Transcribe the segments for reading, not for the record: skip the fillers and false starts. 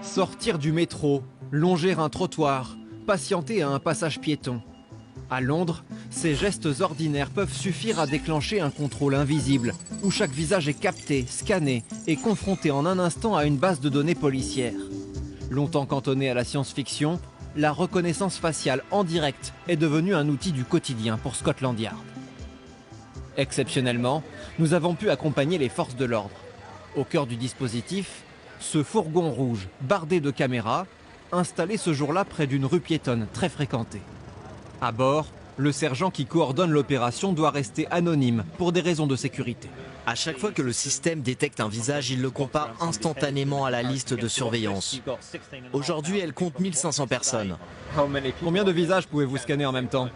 Sortir du métro, longer un trottoir, patienter à un passage piéton. À Londres, ces gestes ordinaires peuvent suffire à déclencher un contrôle invisible, où chaque visage est capté, scanné et confronté en un instant à une base de données policière. Longtemps cantonnée à la science-fiction, la reconnaissance faciale en direct est devenue un outil du quotidien pour Scotland Yard. Exceptionnellement, nous avons pu accompagner les forces de l'ordre. Au cœur du dispositif, ce fourgon rouge bardé de caméras, installé ce jour-là près d'une rue piétonne très fréquentée. À bord, le sergent qui coordonne l'opération doit rester anonyme pour des raisons de sécurité. À chaque fois que le système détecte un visage, il le compare instantanément à la liste de surveillance. Aujourd'hui, elle compte 1500 personnes. Combien de visages pouvez-vous scanner en même temps?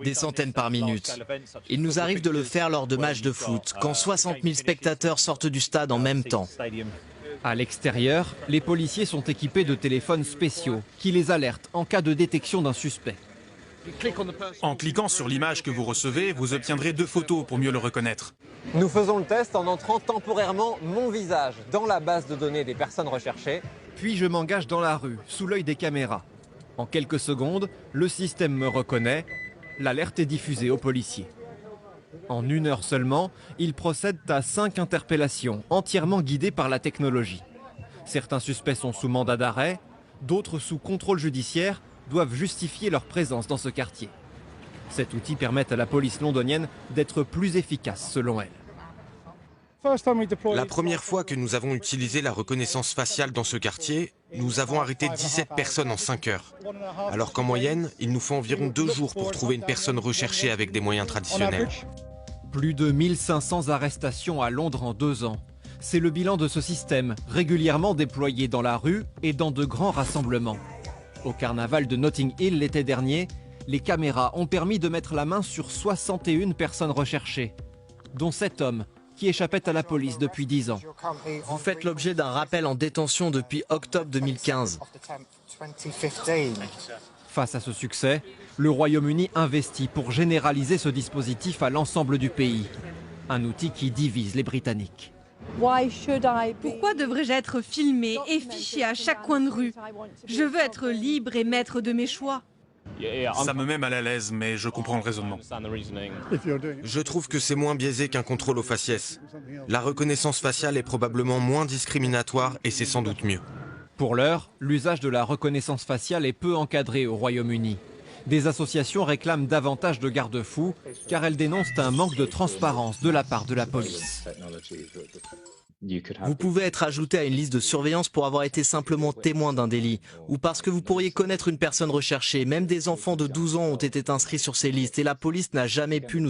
Des centaines par minute. Il nous arrive de le faire lors de matchs de foot, quand 60 000 spectateurs sortent du stade en même temps. À l'extérieur, les policiers sont équipés de téléphones spéciaux qui les alertent en cas de détection d'un suspect. En cliquant sur l'image que vous recevez, vous obtiendrez 2 photos pour mieux le reconnaître. Nous faisons le test en entrant temporairement mon visage dans la base de données des personnes recherchées. Puis je m'engage dans la rue, sous l'œil des caméras. En quelques secondes, le système me reconnaît. L'alerte est diffusée aux policiers. En 1 heure seulement, ils procèdent à 5 interpellations, entièrement guidées par la technologie. Certains suspects sont sous mandat d'arrêt, d'autres sous contrôle judiciaire doivent justifier leur présence dans ce quartier. Cet outil permet à la police londonienne d'être plus efficace selon elle. La première fois que nous avons utilisé la reconnaissance faciale dans ce quartier, nous avons arrêté 17 personnes en 5 heures. Alors qu'en moyenne, il nous faut environ 2 jours pour trouver une personne recherchée avec des moyens traditionnels. Plus de 1500 arrestations à Londres en 2 ans. C'est le bilan de ce système, régulièrement déployé dans la rue et dans de grands rassemblements. Au carnaval de Notting Hill l'été dernier, les caméras ont permis de mettre la main sur 61 personnes recherchées, dont 7 hommes qui échappaient à la police depuis 10 ans. Vous faites l'objet d'un rappel en détention depuis octobre 2015. Face à ce succès, le Royaume-Uni investit pour généraliser ce dispositif à l'ensemble du pays. Un outil qui divise les Britanniques. Pourquoi devrais-je être filmé et fiché à chaque coin de rue? Je veux être libre et maître de mes choix. Ça me met mal à l'aise, mais je comprends le raisonnement. Je trouve que c'est moins biaisé qu'un contrôle au faciès. La reconnaissance faciale est probablement moins discriminatoire et c'est sans doute mieux. Pour l'heure, l'usage de la reconnaissance faciale est peu encadré au Royaume-Uni. Des associations réclament davantage de garde-fous car elles dénoncent un manque de transparence de la part de la police. Vous pouvez être ajouté à une liste de surveillance pour avoir été simplement témoin d'un délit, ou parce que vous pourriez connaître une personne recherchée. Même des enfants de 12 ans ont été inscrits sur ces listes et la police n'a jamais pu nous